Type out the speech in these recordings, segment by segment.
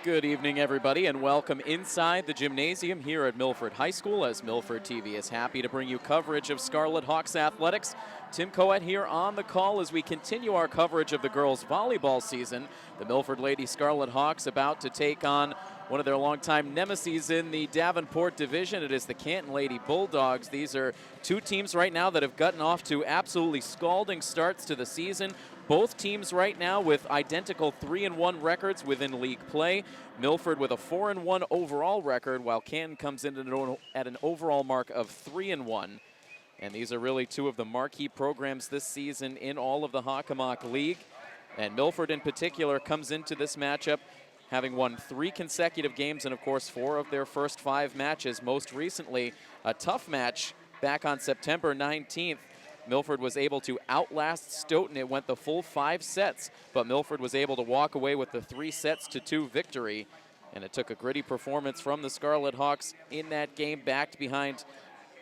Good evening, everybody, and welcome inside the gymnasium here at Milford High School as Milford TV is happy to bring you coverage of Scarlet Hawks athletics. Tim Coet here on the call as we continue our coverage of the girls' volleyball season. The Milford Lady Scarlet Hawks about to take on one of their longtime nemesis in the Davenport Division. It is the Canton Lady Bulldogs. These are two teams right now that have gotten off to absolutely scalding starts to the season. Both teams right now with identical 3-1 records within league play. Milford with a 4-1 overall record, while Canton comes in at an overall mark of 3-1. And these are really two of the marquee programs this season in all of the Hockomock League. And Milford in particular comes into this matchup having won 3 consecutive games and, of course, 4 of their first 5 matches. Most recently, a tough match back on September 19th. Milford was able to outlast Stoughton. It went the full 5 sets, but Milford was able to walk away with the 3-2 victory. And it took a gritty performance from the Scarlet Hawks in that game, backed behind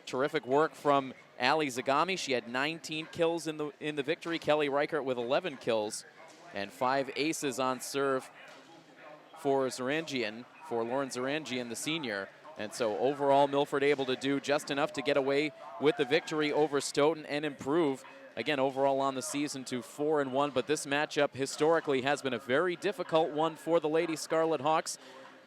terrific work from Ali Zagami. She had 19 kills in the victory. Kelly Reichert with 11 kills and 5 aces on serve for Lauren Zarangian, the senior. And so overall, Milford able to do just enough to get away with the victory over Stoughton and improve, again, overall on the season to 4-1. But this matchup historically has been a very difficult one for the Lady Scarlet Hawks.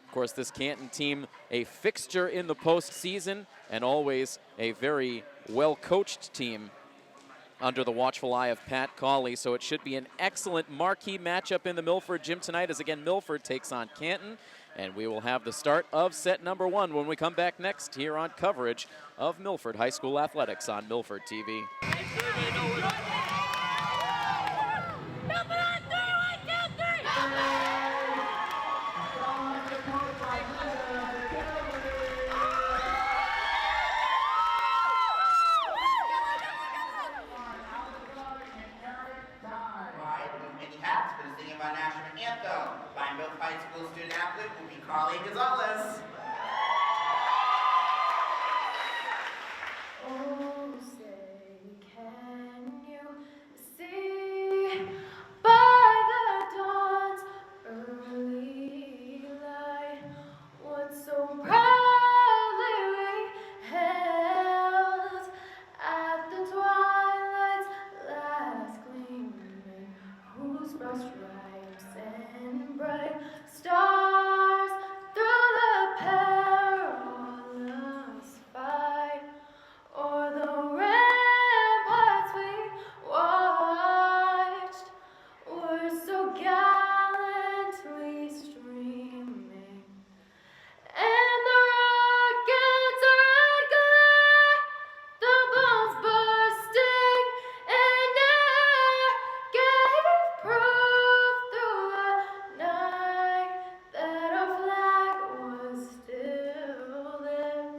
Of course, this Canton team, a fixture in the postseason and always a very well-coached team under the watchful eye of Pat Cawley. So it should be an excellent marquee matchup in the Milford gym tonight as, again, Milford takes on Canton. And we will have the start of set number 1 when we come back next here on coverage of Milford High School athletics on Milford TV. Our national anthem by Milford High School student athlete will be Carly Gonzalez. Oh, say, can you see by the dawn's early light what so proudly we held at the twilight's last gleaming, whose broad stripes and bright stars through the perilous fight o'er the ramparts we watched were so gallantly streaming, and the rockets' red glare, the bombs bursting in air, gave proof through a night that our flag was still there.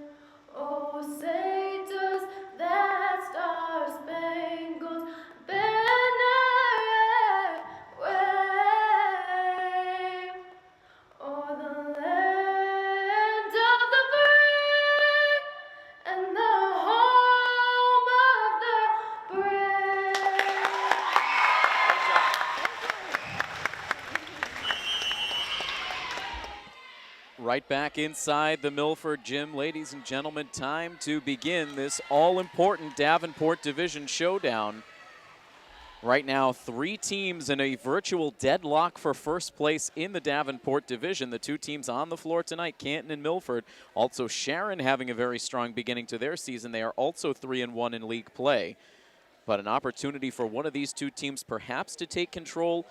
Oh, say does that star-spangled banner yet wave o'er the land of the free and the home of the brave? Right back inside the Milford gym, ladies and gentlemen, time to begin this all-important Davenport Division showdown. Right now, 3 teams in a virtual deadlock for first place in the Davenport Division. The 2 teams on the floor tonight, Canton and Milford. Also, Sharon having a very strong beginning to their season. They are also 3-1 in league play. But an opportunity for one of these 2 teams perhaps to take control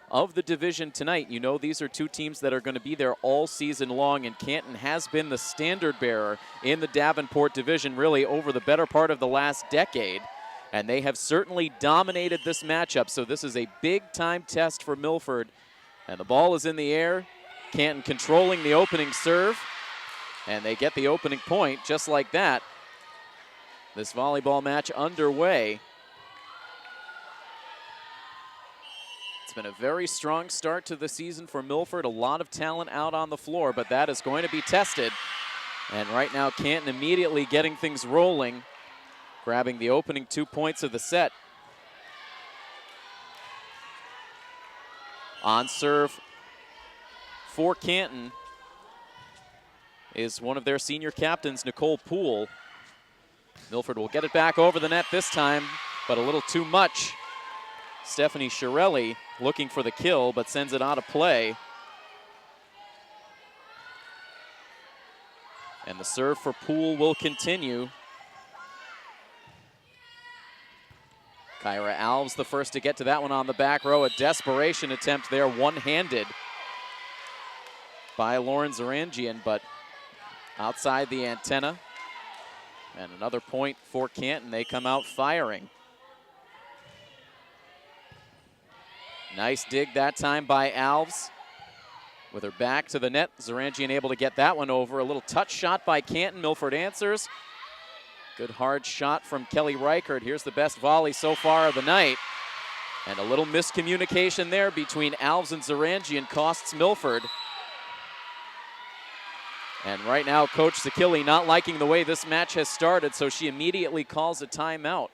of the division tonight. You know, these are 2 teams that are going to be there all season long, and Canton has been the standard bearer in the Davenport Division really over the better part of the last decade. And they have certainly dominated this matchup, so this is a big-time test for Milford. And the ball is in the air. Canton controlling the opening serve, and they get the opening point just like that. This volleyball match underway. It's been a very strong start to the season for Milford. A lot of talent out on the floor, but that is going to be tested. And right now, Canton immediately getting things rolling, grabbing the opening 2 points of the set. On serve for Canton is one of their senior captains, Nicole Poole. Milford will get it back over the net this time, but a little too much. Stephanie Shirelli looking for the kill, but sends it out of play. And the serve for Poole will continue. Kyra Alves the first to get to that one on the back row. A desperation attempt there, one-handed by Lauren Zarangian, but outside the antenna. And another point for Canton. They come out firing. Nice dig that time by Alves. With her back to the net, Zarangian able to get that one over. A little touch shot by Canton. Milford answers. Good hard shot from Kelly Reichert. Here's the best volley so far of the night. And a little miscommunication there between Alves and Zarangian costs Milford. And right now, Coach Zakili not liking the way this match has started, so she immediately calls a timeout.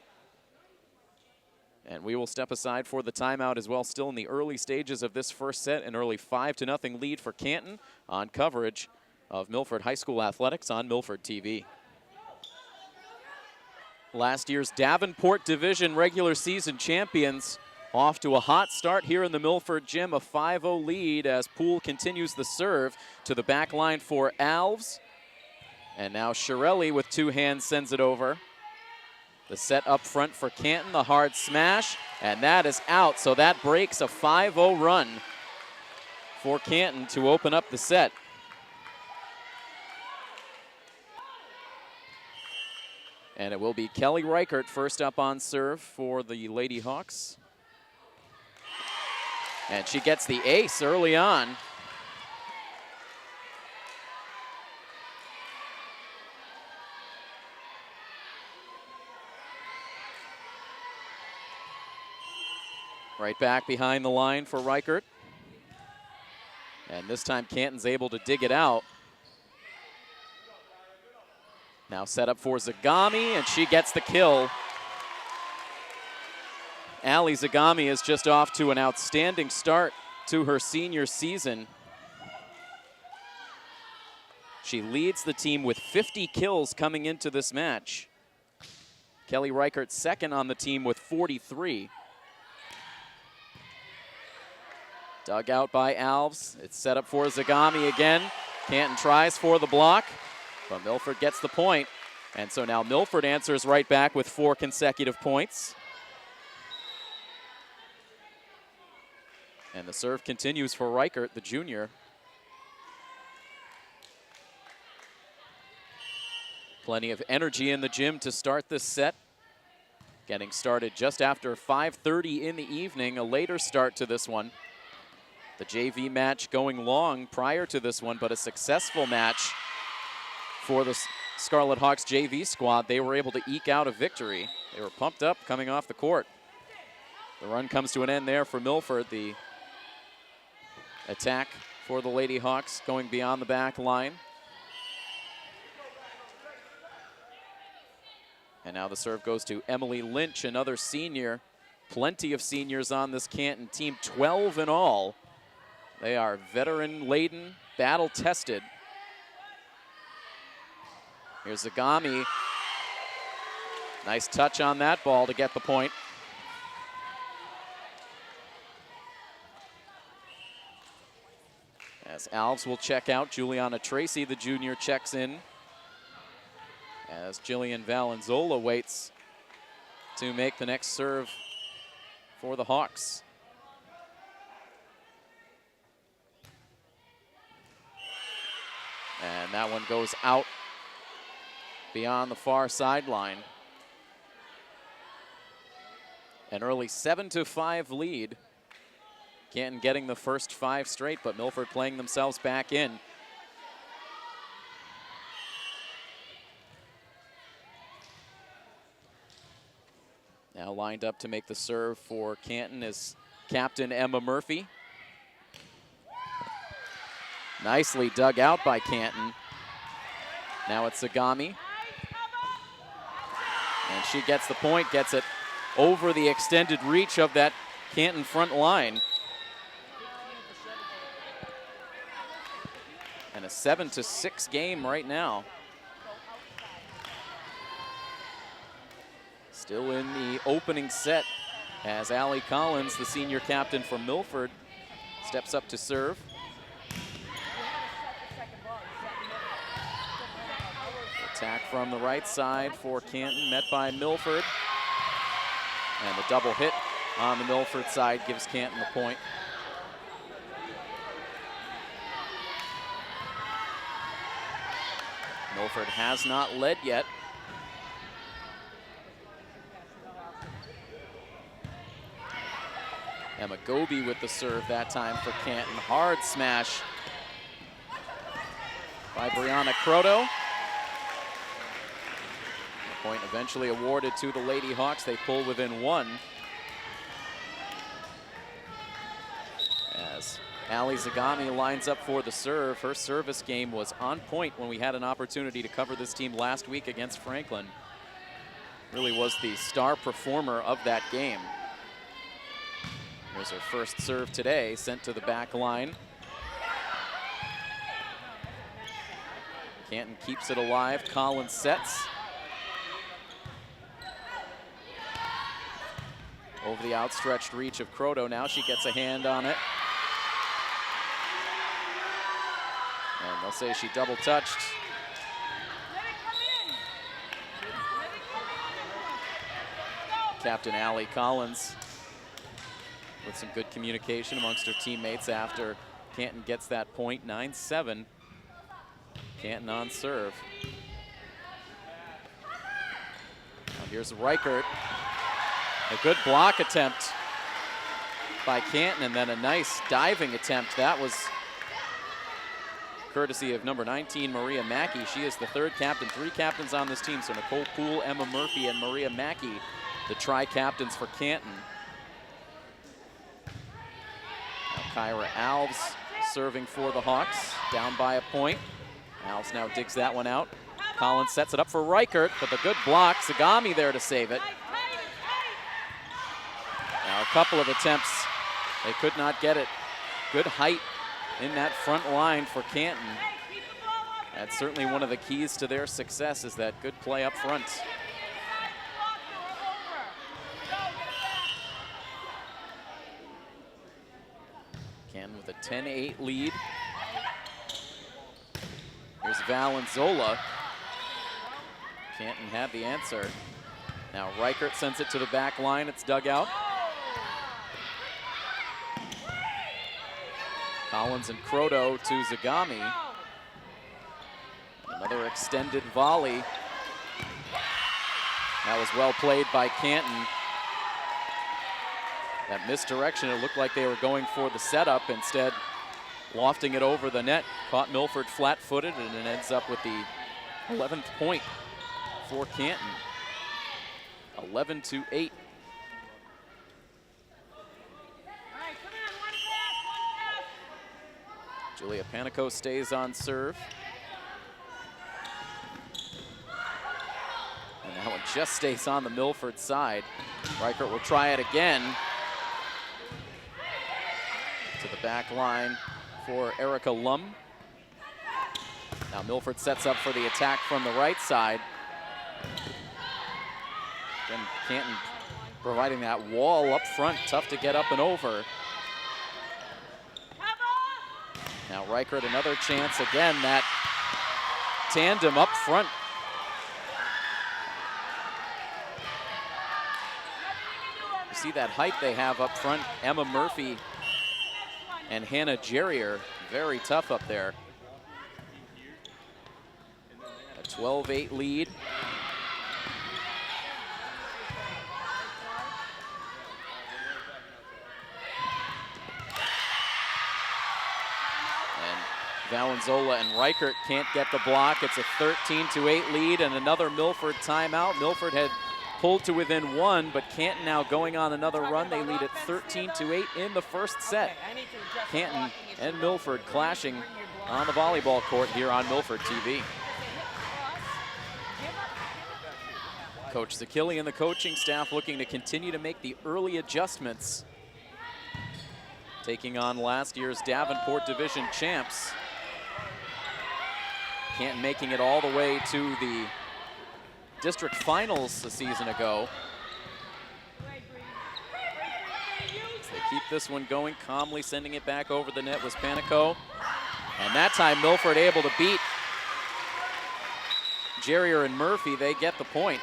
And we will step aside for the timeout as well, still in the early stages of this first set, an early 5-0 lead for Canton on coverage of Milford High School athletics on Milford TV. Last year's Davenport Division regular season champions off to a hot start here in the Milford gym, a 5-0 lead as Poole continues the serve to the back line for Alves. And now Shirelli with two hands sends it over. The set up front for Canton, the hard smash, and that is out. So that breaks a 5-0 run for Canton to open up the set. And it will be Kelly Reichert first up on serve for the Lady Hawks. And she gets the ace early on. Right back behind the line for Reichert. And this time Canton's able to dig it out. Now set up for Zagami, and she gets the kill. Ali Zagami is just off to an outstanding start to her senior season. She leads the team with 50 kills coming into this match. Kelly Reichert second on the team with 43. Dug out by Alves. It's set up for Zagami again. Canton tries for the block, but Milford gets the point. And so now Milford answers right back with 4 consecutive points. And the serve continues for Reichert, the junior. Plenty of energy in the gym to start this set. Getting started just after 5:30 in the evening, a later start to this one. The JV match going long prior to this one, but a successful match for the Scarlet Hawks JV squad. They were able to eke out a victory. They were pumped up coming off the court. The run comes to an end there for Milford. The attack for the Lady Hawks going beyond the back line. And now the serve goes to Emily Lynch, another senior. Plenty of seniors on this Canton team, 12 in all. They are veteran-laden, battle-tested. Here's Zagami. Nice touch on that ball to get the point. As Alves will check out, Juliana Tracy, the junior, checks in. As Jillian Valenzola waits to make the next serve for the Hawks. And that one goes out beyond the far sideline. An early 7-5 lead. Canton getting the first 5 straight, but Milford playing themselves back in. Now lined up to make the serve for Canton is captain Emma Murphy. Nicely dug out by Canton. Now it's Zagami. And she gets the point, gets it over the extended reach of that Canton front line. a 7-6 game right now. Still in the opening set as Allie Collins, the senior captain for Milford, steps up to serve. Attack from the right side for Canton, met by Milford. And the double hit on the Milford side gives Canton the point. Milford has not led yet. Emma Goby with the serve that time for Canton. Hard smash by Brianna Croto. The point eventually awarded to the Lady Hawks. They pull within one. As Allie Zagami lines up for the serve. Her service game was on point when we had an opportunity to cover this team last week against Franklin. Really was the star performer of that game. Here's her first serve today, sent to the back line. Canton keeps it alive. Collins sets. Over the outstretched reach of Croto. Now she gets a hand on it. And they'll say she double touched. Captain Allie Collins with some good communication amongst her teammates after Canton gets that point. 9-7. Canton on serve. Now here's Reichert. A good block attempt by Canton, and then a nice diving attempt. That was courtesy of number 19, Maria Mackey. She is the third captain. 3 captains on this team, so Nicole Poole, Emma Murphy, and Maria Mackey, the tri-captains for Canton. Now Kyra Alves serving for the Hawks, down by a point. Alves now digs that one out. Collins sets it up for Reichert, but the good block. Zagami there to save it. Now a couple of attempts, they could not get it. Good height in that front line for Canton. That's certainly one of the keys to their success, is that good play up front. Canton with a 10-8 lead. Here's Valenzola. Canton had the answer. Now Reichert sends it to the back line. It's dug out. Collins and Croto to Zagami. Another extended volley. That was well played by Canton. That misdirection, it looked like they were going for the setup. Instead, lofting it over the net. Caught Milford flat-footed, and it ends up with the 11th point for Canton. 11-8. Julia Panico stays on serve. And that one just stays on the Milford side. Reichert will try it again. To the back line for Erica Lum. Now Milford sets up for the attack from the right side. Again, Canton providing that wall up front, tough to get up and over. Now Reichert, another chance. Again, that tandem up front. You see that height they have up front. Emma Murphy and Hannah Jerrier, very tough up there. A 12-8 lead. Valenzola and Reichert can't get the block. It's a 13-8 lead and another Milford timeout. Milford had pulled to within one, but Canton now going on another run. They lead at 13-8 in the first set. Canton and Milford clashing on the volleyball court here on Milford TV. Coach Zakili and the coaching staff looking to continue to make the early adjustments. Taking on last year's Davenport Division champs. Canton making it all the way to the district finals a season ago. As they keep this one going, calmly sending it back over the net was Panico. And that time Milford able to beat Jerrier and Murphy. They get the point.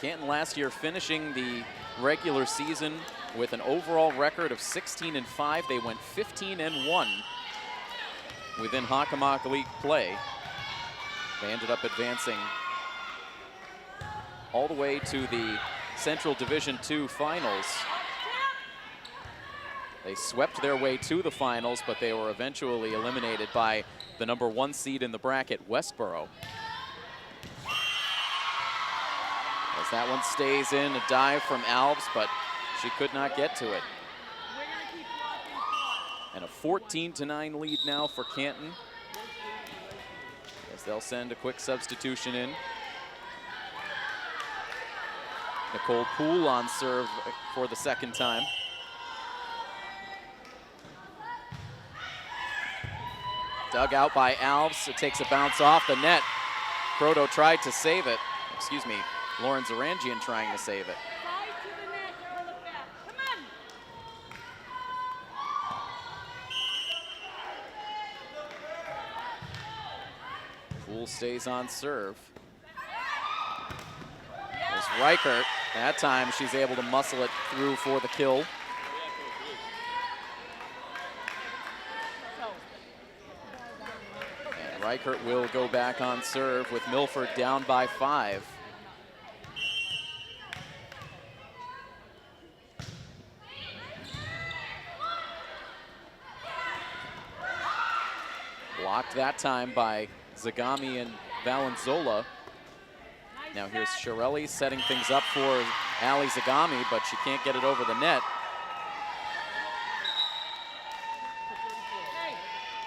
Canton last year finishing the regular season with an overall record of 16-5. They went 15-1 within Hockomock League play. They ended up advancing all the way to the Central Division II finals. They swept their way to the finals, but they were eventually eliminated by the #1 seed in the bracket, Westboro. As that one stays in, a dive from Alves, but she could not get to it. And a 14-9 lead now for Canton, as they'll send a quick substitution in. Nicole Poole on serve for the second time. Dug out by Alves. It takes a bounce off the net. Croto tried to save it. Excuse me, Lauren Zarangian trying to save it. Poole stays on serve. There's Reichert. That time she's able to muscle it through for the kill. And Reichert will go back on serve with Milford down by 5. Blocked that time by Zagami and Valenzola. Now here's Shirelli setting things up for Ali Zagami, but she can't get it over the net. Hey,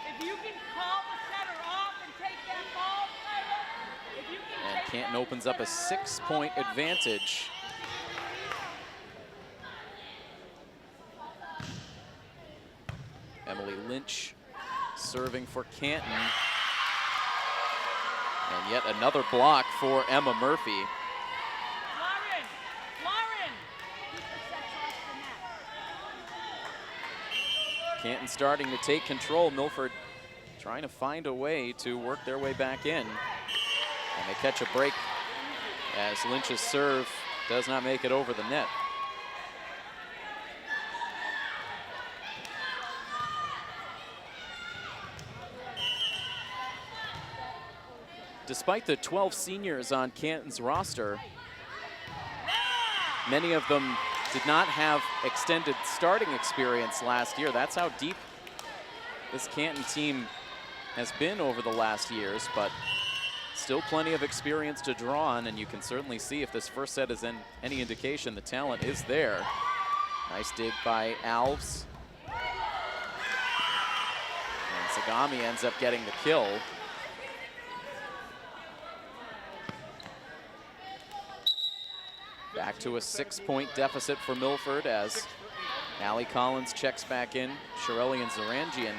if you can call the setter off and take that ball, if you can. And Canton opens up a 6-point advantage. Emily Lynch serving for Canton. And yet another block for Emma Murphy. Lauren. Canton starting to take control. Milford trying to find a way to work their way back in. And they catch a break as Lynch's serve does not make it over the net. Despite the 12 seniors on Canton's roster, many of them did not have extended starting experience last year. That's how deep this Canton team has been over the last years, but still plenty of experience to draw on, and you can certainly see if this first set is any indication, the talent is there. Nice dig by Alves. And Zagami ends up getting the kill. Back to a 6-point deficit for Milford as Allie Collins checks back in. Shirelli and Zarangian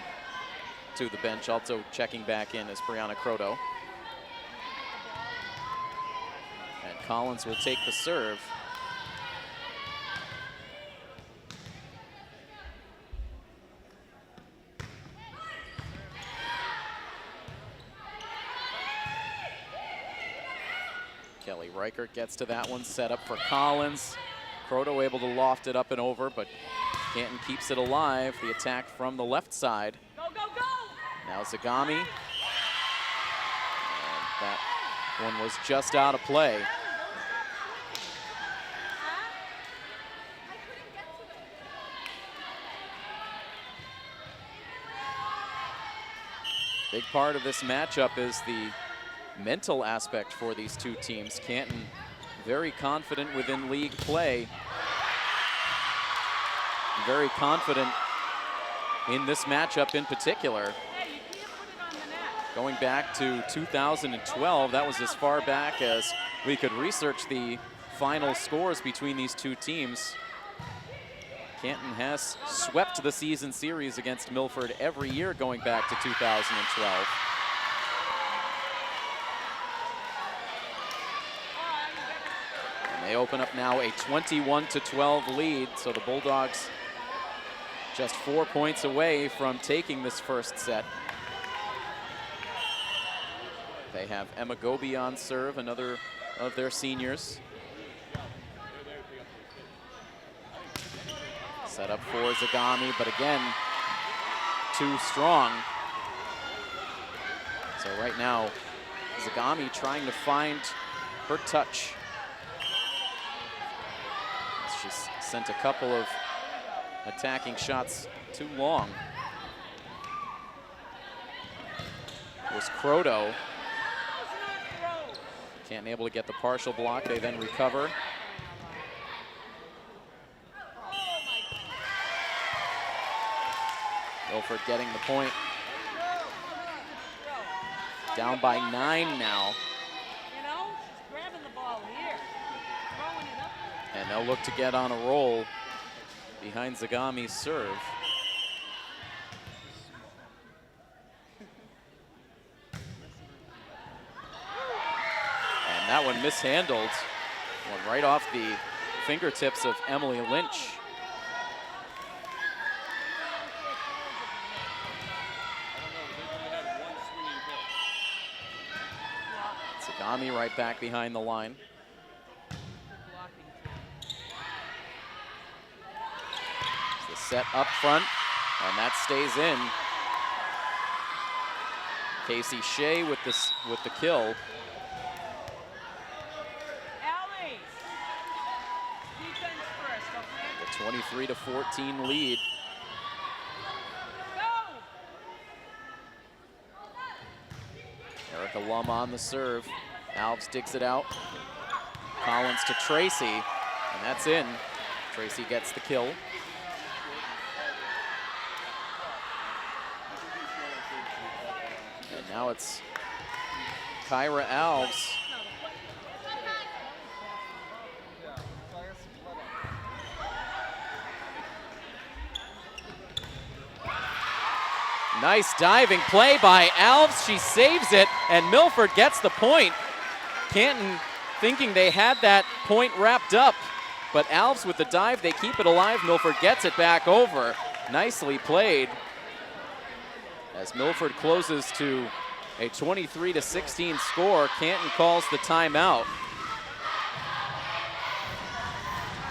to the bench. Also checking back in is Brianna Croto. And Collins will take the serve. Kelly Reichert gets to that one, set up for Collins. Croto able to loft it up and over, but Canton keeps it alive. The attack from the left side. Go, go, go! Now Zagami. And that one was just out of play. Big part of this matchup is the mental aspect for these two teams. Canton very confident within league play. Very confident in this matchup in particular. Going back to 2012, that was as far back as we could research the final scores between these two teams. Canton has swept the season series against Milford every year going back to 2012. And they open up now a 21-12 lead, so the Bulldogs just 4 points away from taking this first set. They have Emma Goby on serve, another of their seniors. Set up for Zagami, but again, too strong. So right now, Zagami trying to find her touch. She's sent a couple of attacking shots too long. It was Croto. Can't able to get the partial block. They then recover. Milford getting the point. Down by 9 now. You know, she's grabbing the ball here, throwing it up. And they'll look to get on a roll behind Zagami's serve. And that one mishandled. One right off the fingertips of Emily Lynch. Zagami right back behind the line. The set up front, and that stays in. Casey Shea with the kill. Allie, defense first, okay? The 23-14 lead. Go! Erica Lum on the serve. Alves digs it out. Collins to Tracy, and that's in. Tracy gets the kill. And now it's Kyra Alves. Nice diving play by Alves. She saves it, and Milford gets the point. Canton thinking they had that point wrapped up, but Alves with the dive, they keep it alive. Milford gets it back over. Nicely played. As Milford closes to a 23-16 score, Canton calls the timeout.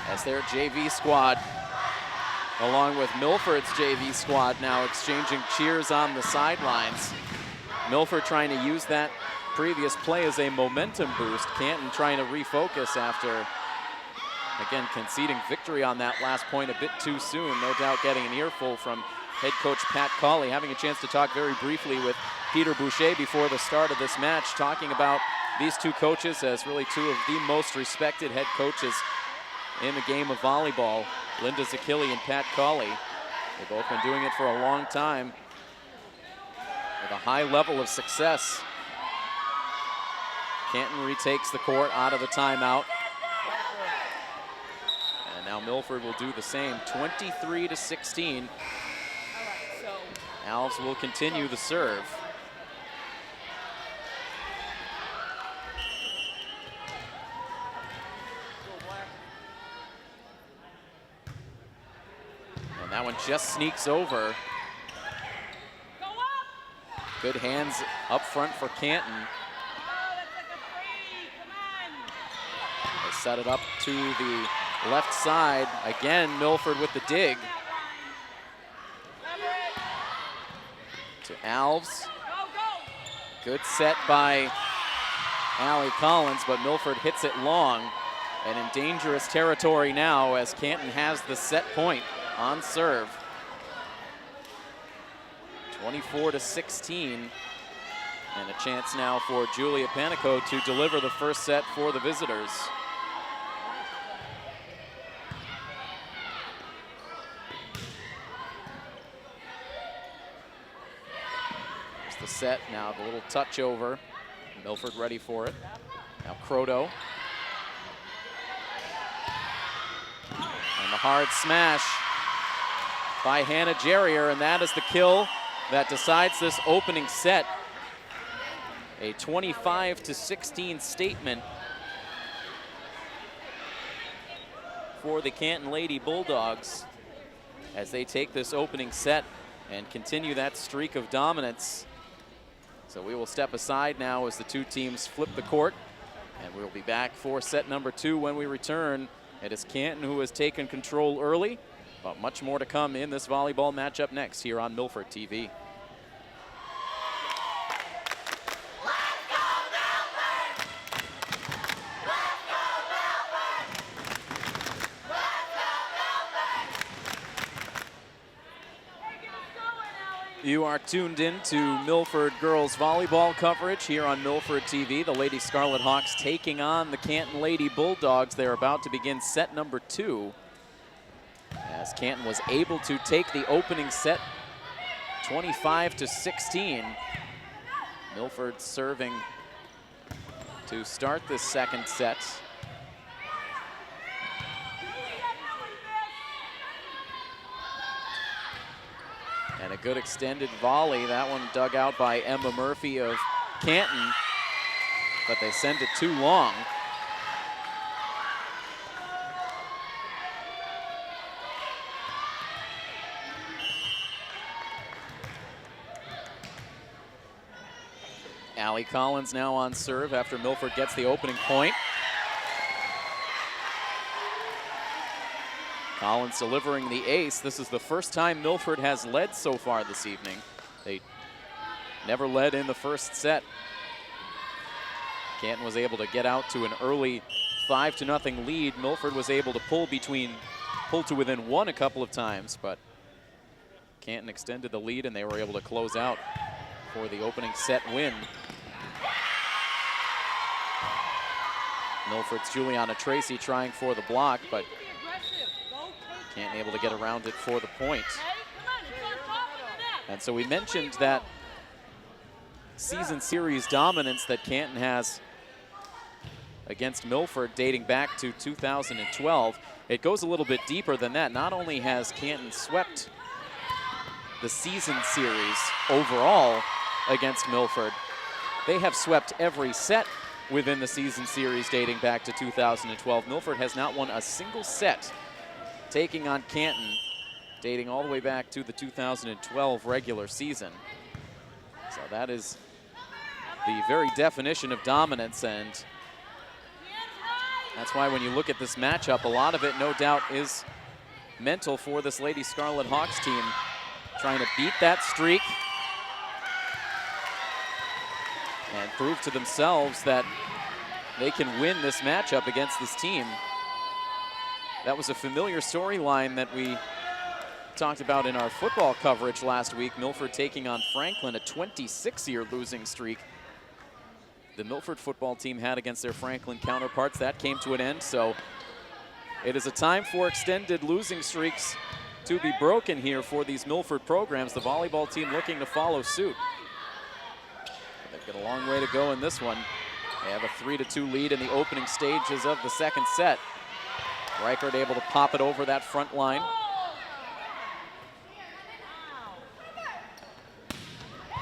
As their JV squad, along with Milford's JV squad, now exchanging cheers on the sidelines. Milford trying to use that previous play as a momentum boost. Canton trying to refocus after, again, conceding victory on that last point a bit too soon. No doubt getting an earful from head coach Pat Cawley. Having a chance to talk very briefly with Peter Boucher before the start of this match, talking about these two coaches as really two of the most respected head coaches in the game of volleyball. Linda Zakili and Pat Cawley. They've both been doing it for a long time with a high level of success. Canton retakes the court out of the timeout. And now Milford will do the same, 23-16. Alves will continue the serve. And that one just sneaks over. Good hands up front for Canton. They set it up to the left side. Again, Milford with the dig. To Alves. Good set by Allie Collins, but Milford hits it long and in dangerous territory now as Canton has the set point on serve. 24-16, and a chance now for Julia Panico to deliver the first set for the visitors. There's the set, now the little touch over. Milford ready for it. Now Croto. And the hard smash by Hannah Jerrier, and that is the kill that decides this opening set. A 25-16 statement for the Canton Lady Bulldogs as they take this opening set and continue that streak of dominance. So we will step aside now as the two teams flip the court, and we'll be back for set number 2 when we return. It is Canton who has taken control early, but much more to come in this volleyball matchup next here on Milford TV. You are tuned in to Milford girls volleyball coverage here on Milford TV. The Lady Scarlet Hawks taking on the Canton Lady Bulldogs. They're about to begin set number 2, as Canton was able to take the opening set 25-16. Milford serving to start this second set. And a good extended volley. That one dug out by Emma Murphy of Canton, but they send it too long. Allie Collins now on serve after Milford gets the opening point. Collins delivering the ace. This is the first time Milford has led so far this evening. They never led in the first set. Canton was able to get out to an early 5-0 lead. Milford was able to pull to within 1 a couple of times, but Canton extended the lead and they were able to close out for the opening set win. Milford's Juliana Tracy trying for the block, but Canton able to get around it for the point. And so we mentioned that season series dominance that Canton has against Milford dating back to 2012. It goes a little bit deeper than that. Not only has Canton swept the season series overall against Milford, they have swept every set within the season series dating back to 2012. Milford has not won a single set taking on Canton, dating all the way back to the 2012 regular season. So that is the very definition of dominance, and that's why when you look at this matchup, a lot of it, no doubt, is mental for this Lady Scarlet Hawks team, trying to beat that streak and prove to themselves that they can win this matchup against this team. That was a familiar storyline that we talked about in our football coverage last week. Milford taking on Franklin, a 26-year losing streak the Milford football team had against their Franklin counterparts. That came to an end, so it is a time for extended losing streaks to be broken here for these Milford programs. The volleyball team looking to follow suit. They've got a long way to go in this one. They have a 3-2 lead in the opening stages of the second set. Reichert able to pop it over that front line.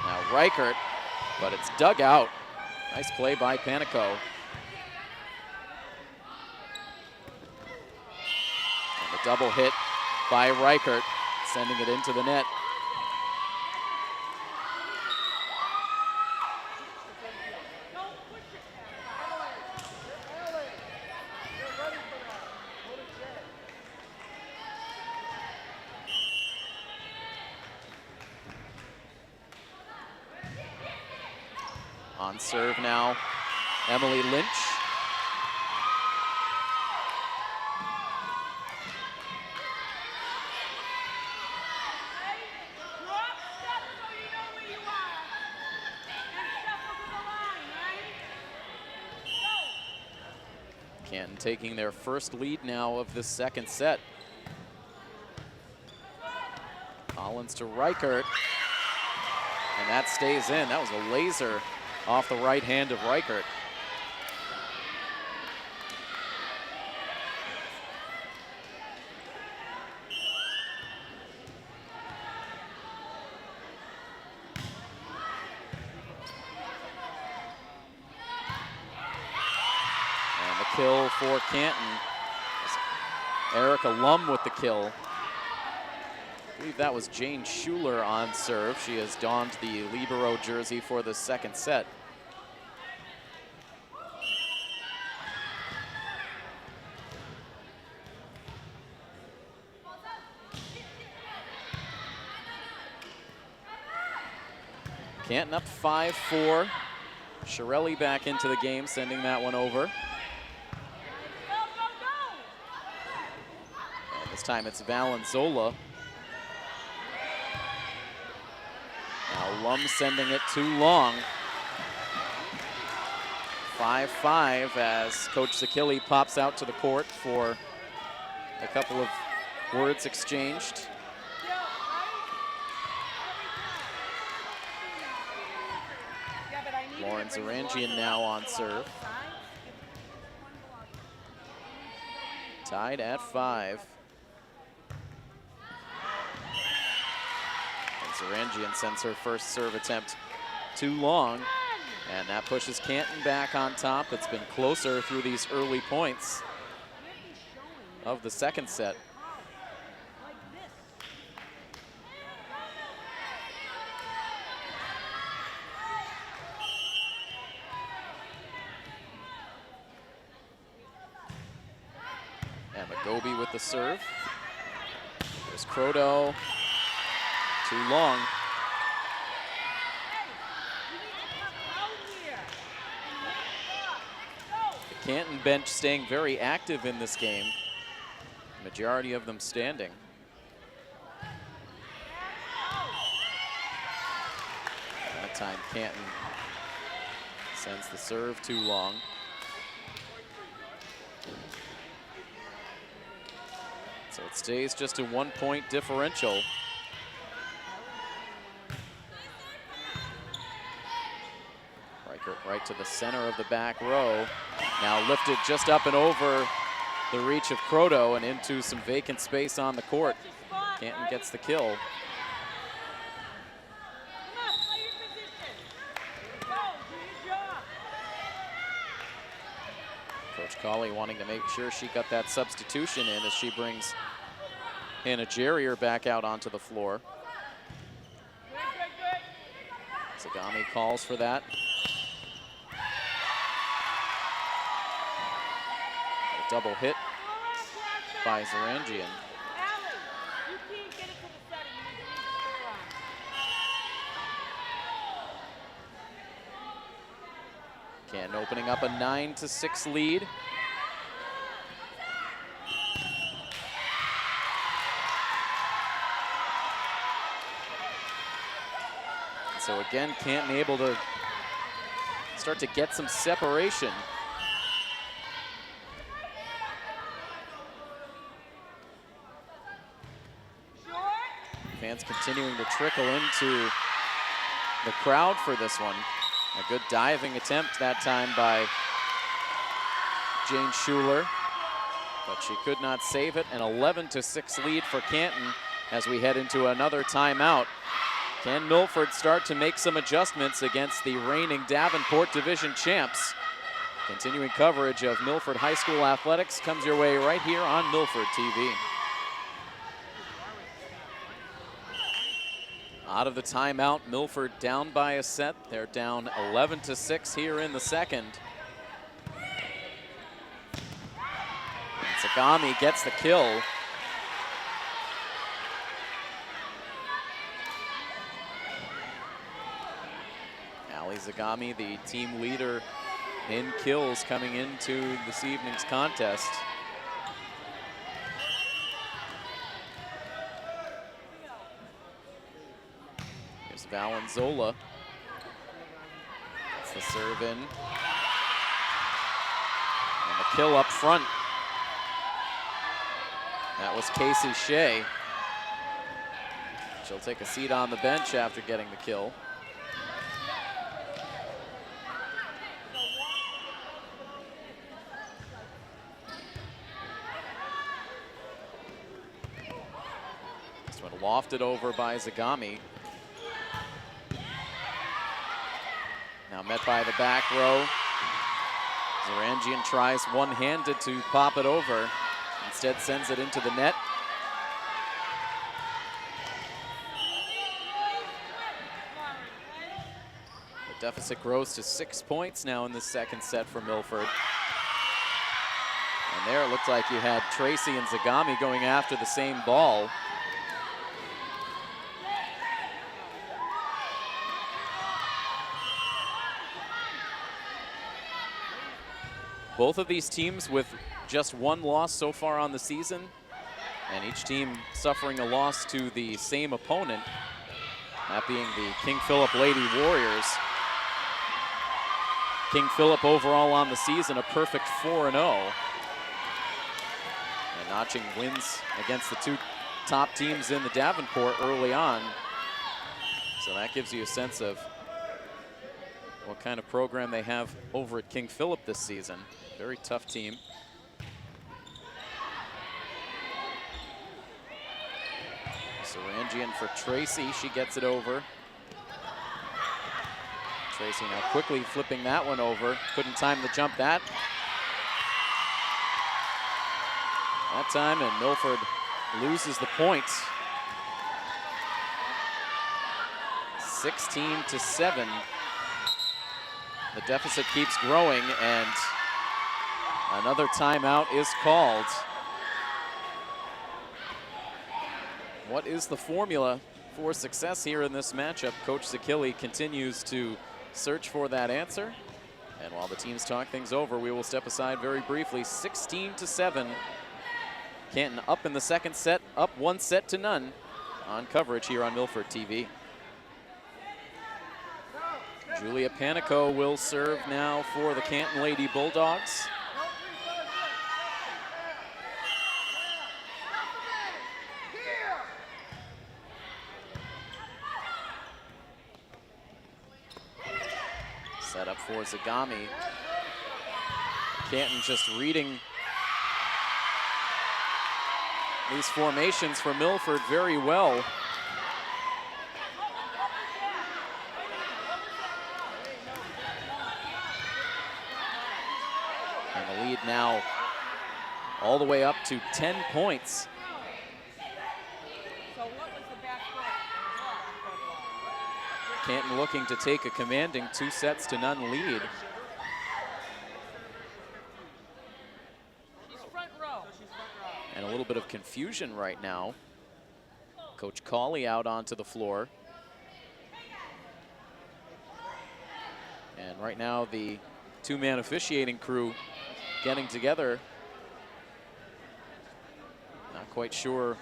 Now Reichert, but it's dug out. Nice play by Panico. And the double hit by Reichert, sending it into the net. On serve now, Emily Lynch. Canton taking their first lead now of this second set. Collins to Reichert, and that stays in. That was a laser off the right hand of Reichert. kill for Canton. Erica Lum with the kill. I believe that was Jane Schuler on serve. She has donned the libero jersey for the second set. Canton up 5-4. Shirelli back into the game, sending that one over. And this time it's Valenzola. Now Lum sending it too long. 5-5 as Coach Zakili pops out to the court for a couple of words exchanged. Lauren Zarangian now on serve. Tied at 5. And Zarangian sends her first serve attempt too long. And that pushes Canton back on top. It's been closer through these early points of the second set. Gobi with the serve. There's Croto. Too long. The Canton bench staying very active in this game. Majority of them standing. That time Canton sends the serve too long. So it stays just a 1-point differential. Reichert right to the center of the back row. Now lifted just up and over the reach of Croto and into some vacant space on the court. Canton gets the kill. Coach Colley wanting to make sure she got that substitution in as she brings Hannah Jerrier back out onto the floor. Zagami calls for that. A double hit by Zarangian. Canton opening up a 9-6 lead. So again, Canton able to start to get some separation. Fans continuing to trickle into the crowd for this one. A good diving attempt that time by Jane Schuler, but she could not save it. An 11-6 lead for Canton as we head into another timeout. Can Milford start to make some adjustments against the reigning Davenport Division champs? Continuing coverage of Milford High School athletics comes your way right here on Milford TV. Out of the timeout, Milford down by a set. They're down 11-6 here in the second. And Zagami gets the kill. Ali Zagami, the team leader in kills coming into this evening's contest. Valenzola. That's the serve in. And the kill up front. That was Casey Shea. She'll take a seat on the bench after getting the kill. This one lofted over by Zagami. Now met by the back row. Zarangian tries one-handed to pop it over. Instead sends it into the net. The deficit grows to 6 points now in the second set for Milford. And there it looked like you had Tracy and Zagami going after the same ball. Both of these teams with just one loss so far on the season, and each team suffering a loss to the same opponent, that being the King Philip Lady Warriors. King Philip overall on the season, a perfect 4-0. And notching wins against the two top teams in the Davenport early on. So that gives you a sense of what kind of program they have over at King Philip this season. Very tough team. Sarangian for Tracy, she gets it over. Tracy now quickly flipping that one over. Couldn't time the jump that time, and Milford loses the point. 16-7. The deficit keeps growing, and another timeout is called. What is the formula for success here in this matchup? Coach Zakili continues to search for that answer. And while the teams talk things over, we will step aside very briefly. 16-7. Canton up in the second set, up 1-0 on coverage here on Milford TV. Julia Panico will serve now for the Canton Lady Bulldogs. Set up for Zagami. Canton just reading these formations for Milford very well. And the lead now all the way up to 10 points. Canton looking to take a commanding 2-0 lead. And a little bit of confusion right now. Coach Cawley out onto the floor. And right now the two-man officiating crew getting together. Not quite sure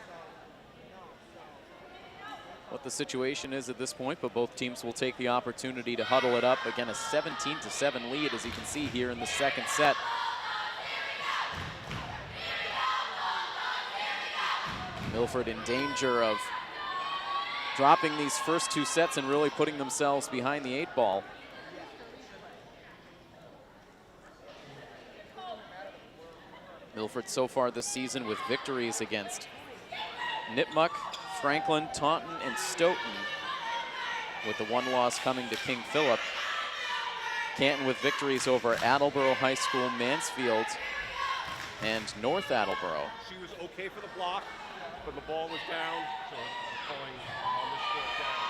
what the situation is at this point, but both teams will take the opportunity to huddle it up. Again, a 17-7 lead, as you can see here in the second set. Milford in danger of dropping these first two sets and really putting themselves behind the 8 ball. Milford so far this season with victories against Nipmuc, Franklin, Taunton, and Stoughton, with the one loss coming to King Philip. Canton with victories over Attleboro High School, Mansfield, and North Attleboro. She was okay for the block, but the ball was down, so calling on this short down.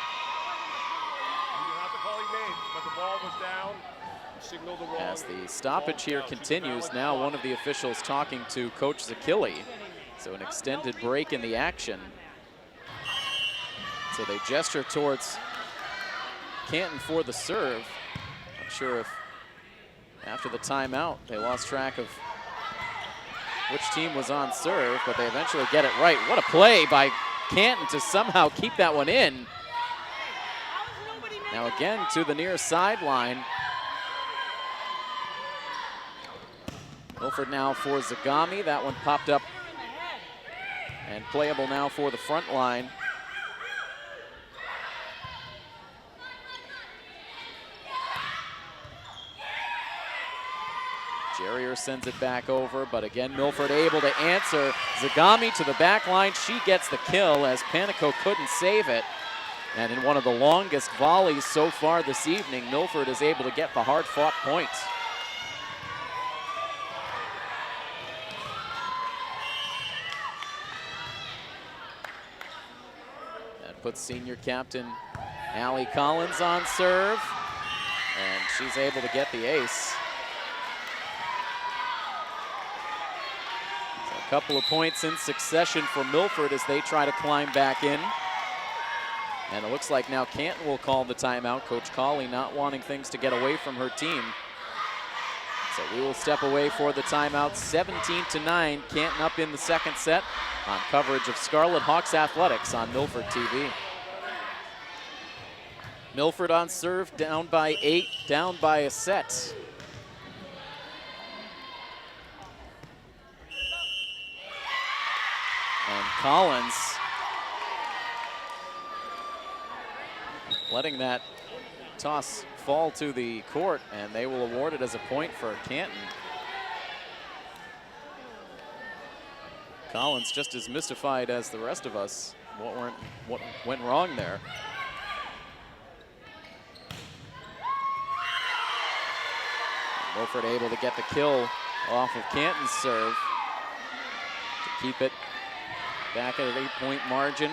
You don't have to call your name, but the ball was down. Signal the wrong. As the stoppage here continues, now one of the officials talking to Coach Zakili. So an extended break in the action. So they gesture towards Canton for the serve. Not sure if after the timeout they lost track of which team was on serve, but they eventually get it right. What a play by Canton to somehow keep that one in. Now again to the near sideline. Milford now for Zagami. That one popped up and playable now for the front line. Jerrier sends it back over, but again, Milford able to answer. Zagami to the back line. She gets the kill as Panico couldn't save it. And in one of the longest volleys so far this evening, Milford is able to get the hard-fought point. puts senior captain Allie Collins on serve, and she's able to get the ace. So a couple of points in succession for Milford as they try to climb back in. And it looks like now Canton will call the timeout. Coach Cawley not wanting things to get away from her team. So we will step away for the timeout. 17-9, Canton up in the second set on coverage of Scarlet Hawks Athletics on Milford TV. Milford on serve, down by 8, down by a set. And Collins letting that toss fall to the court, and they will award it as a point for Canton. Collins just as mystified as the rest of us. What went wrong there? Milford able to get the kill off of Canton's serve to keep it back at an 8-point margin.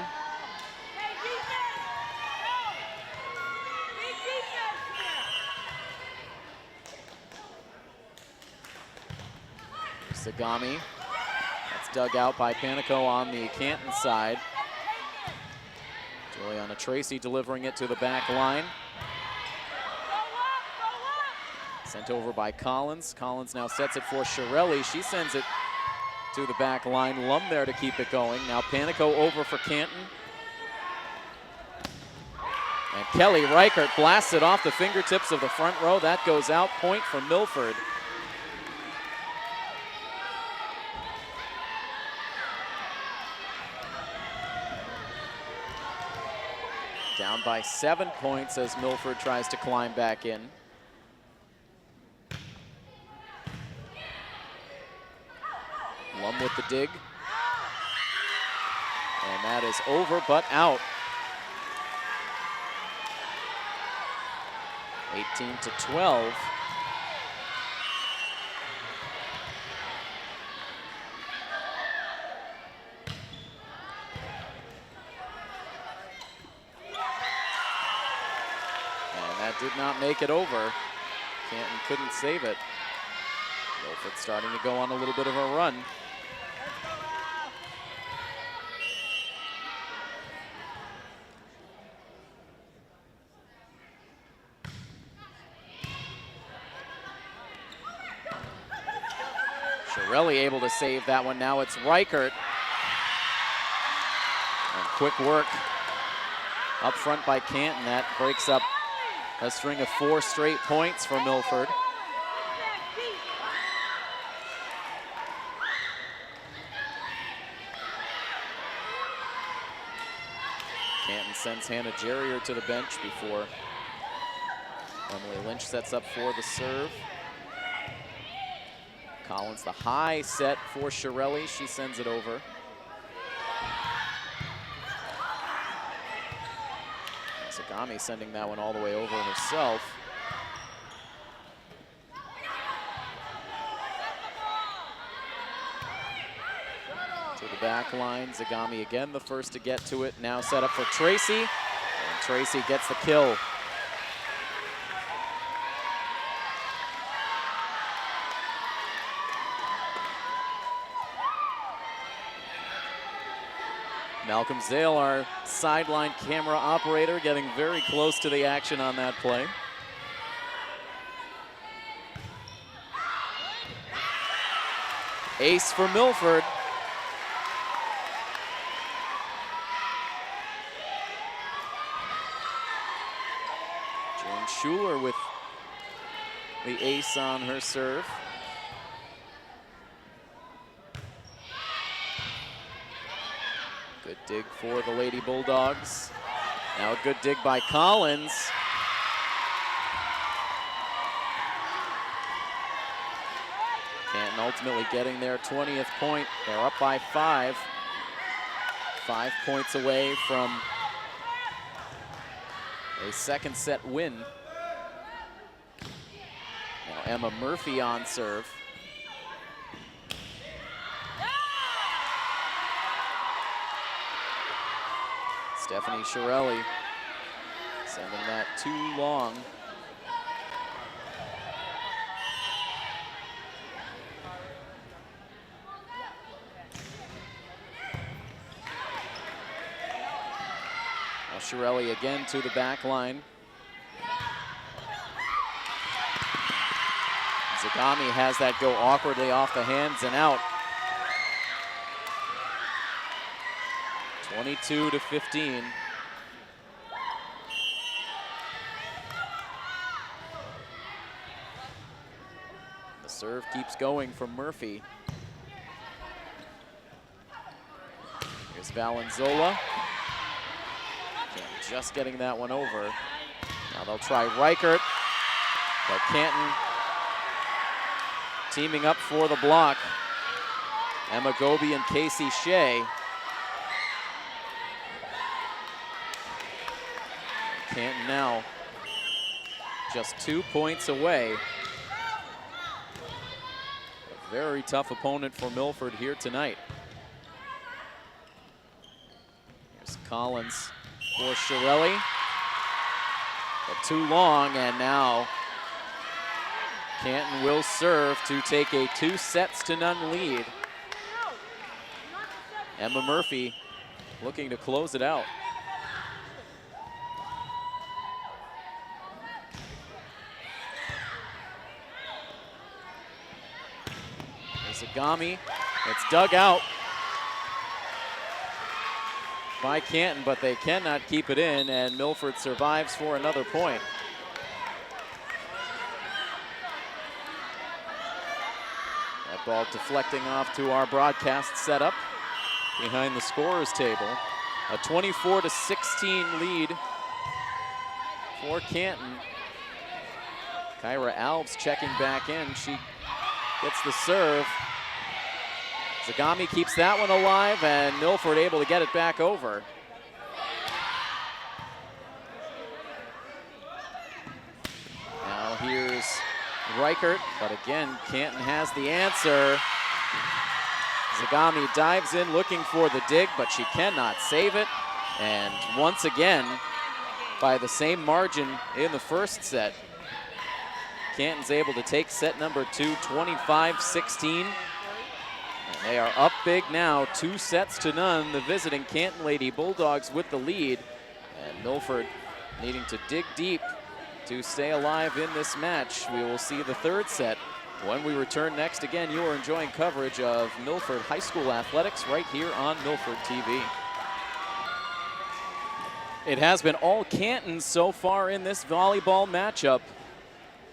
Sagami, that's dug out by Panico on the Canton side. Juliana Tracy delivering it to the back line. Sent over by Collins. Collins now sets it for Shirelli. She sends it to the back line. Lum there to keep it going. Now Panico over for Canton. And Kelly Reichert blasts it off the fingertips of the front row. That goes out. Point for Milford. Down by 7 points as Milford tries to climb back in. Lum with the dig. And that is over but out. 18-12. Did not make it over. Canton couldn't save it. Milford starting to go on a little bit of a run. Shirelli able to save that one. Now it's Reichert. And quick work up front by Canton. That breaks up a string of 4 straight points for Milford. Canton sends Hannah Jerrier to the bench before Emily Lynch sets up for the serve. Collins the high set for Shirelli. She sends it over. Sagami sending that one all the way over herself. To the back line, Zagami again the first to get to it. Now set up for Tracy, and Tracy gets the kill. Malcolm Zale, our sideline camera operator, getting very close to the action on that play. Ace for Milford. Jane Schuler with the ace on her serve. Good dig for the Lady Bulldogs. Now a good dig by Collins. Canton ultimately getting their 20th point. They're up by 5. 5 points away from a second set win. Now Emma Murphy on serve. Stephanie Shirelli sending that too long. Now Shirelli again to the back line. Zagami has that go awkwardly off the hands and out. 22-15. The serve keeps going from Murphy. Here's Valenzola. Just getting that one over. Now they'll try Reichert, but Canton teaming up for the block. Emma Goby and Casey Shea. Canton now just 2 points away. A very tough opponent for Milford here tonight. Here's Collins for Shirelli. But too long, and now Canton will serve to take a 2-0 lead. Emma Murphy looking to close it out. Zagami, it's dug out by Canton, but they cannot keep it in, and Milford survives for another point. That ball deflecting off to our broadcast setup behind the scorer's table. A 24-16 lead for Canton. Kyra Alves checking back in. She gets the serve. Zagami keeps that one alive, and Milford able to get it back over. Now here's Reichert, but again, Canton has the answer. Zagami dives in looking for the dig, but she cannot save it. And once again, by the same margin in the first set, Canton's able to take set number 2, 25-16. And they are up big now, 2-0. The visiting Canton Lady Bulldogs with the lead. And Milford needing to dig deep to stay alive in this match. We will see the third set when we return next. Again, you are enjoying coverage of Milford High School athletics right here on Milford TV. It has been all Canton so far in this volleyball matchup.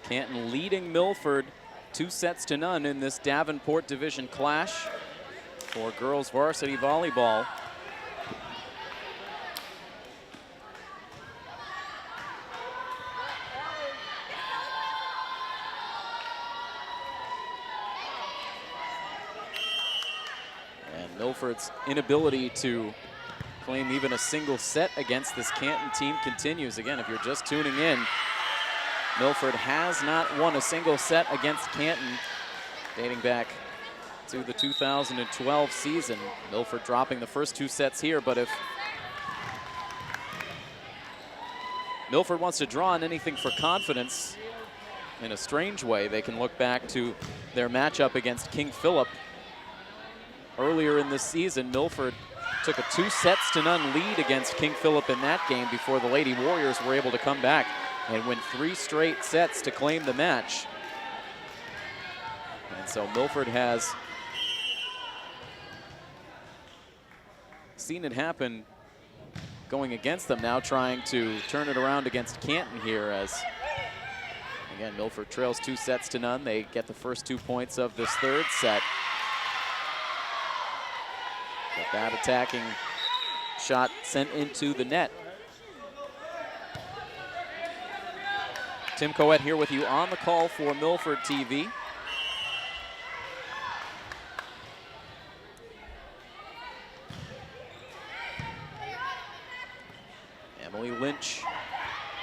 Canton leading Milford 2-0 in this Davenport Division clash for girls varsity volleyball. And Milford's inability to claim even a single set against this Canton team continues. Again, if you're just tuning in, Milford has not won a single set against Canton dating back to the 2012 season. Milford dropping the first 2 sets here, but if Milford wants to draw on anything for confidence in a strange way, they can look back to their matchup against King Philip. Earlier in this season, Milford took a 2-0 lead against King Philip in that game before the Lady Warriors were able to come back and win 3 straight sets to claim the match. And so Milford has seen it happen going against them, now trying to turn it around against Canton here as, again, Milford trails 2-0. They get the first 2 points of this third set. But that attacking shot sent into the net. Tim Coet here with you on the call for Milford TV. Emily Lynch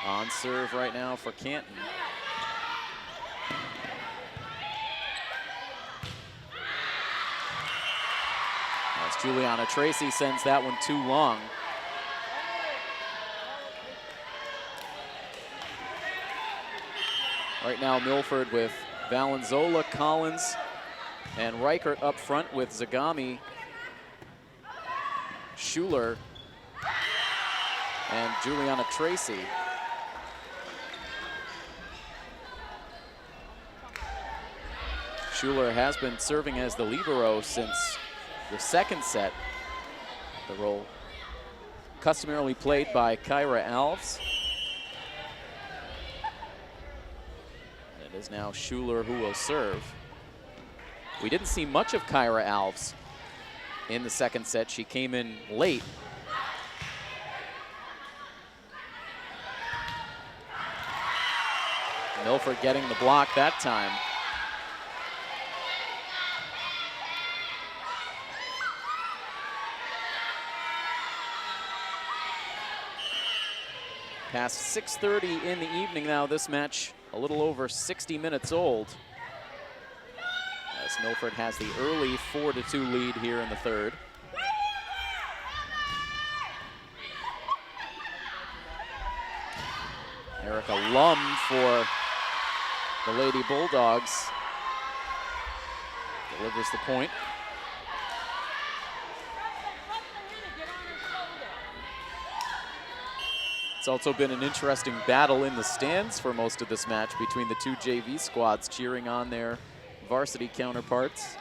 on serve right now for Canton. As Juliana Tracy sends that one too long. Right now, Milford with Valenzola, Collins, and Reichert up front with Zagami, Schuler, and Juliana Tracy. Schuler has been serving as the libero since the second set. The role customarily played by Kyra Alves. It is now Schuler who will serve. We didn't see much of Kyra Alves in the second set. She came in late. Milford getting the block that time. Past 6:30 in the evening now. This match a little over 60 minutes old, as Milford has the early 4-2 lead here in the third. Erica Lum for the Lady Bulldogs delivers the point. It's also been an interesting battle in the stands for most of this match between the two JV squads cheering on their varsity counterparts.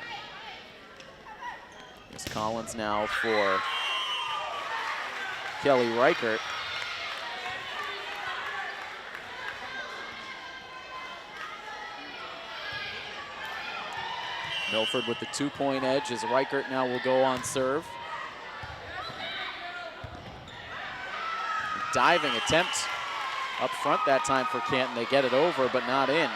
Here's Collins now for Kelly Reichert. Milford with the 2-point edge as Reichert now will go on serve. Diving attempt up front that time for Canton. They get it over, but not in.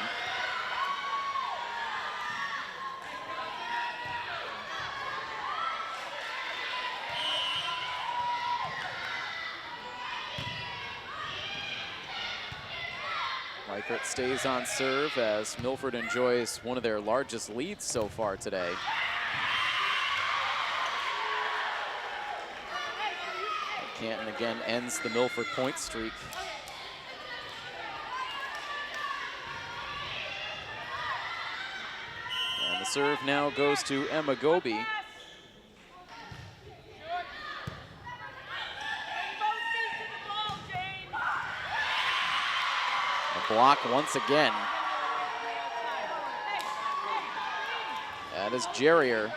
Reichert stays on serve as Milford enjoys one of their largest leads so far today. Canton again ends the Milford point streak. And the serve now goes to Emma Goby. A block once again. That is Jerrier.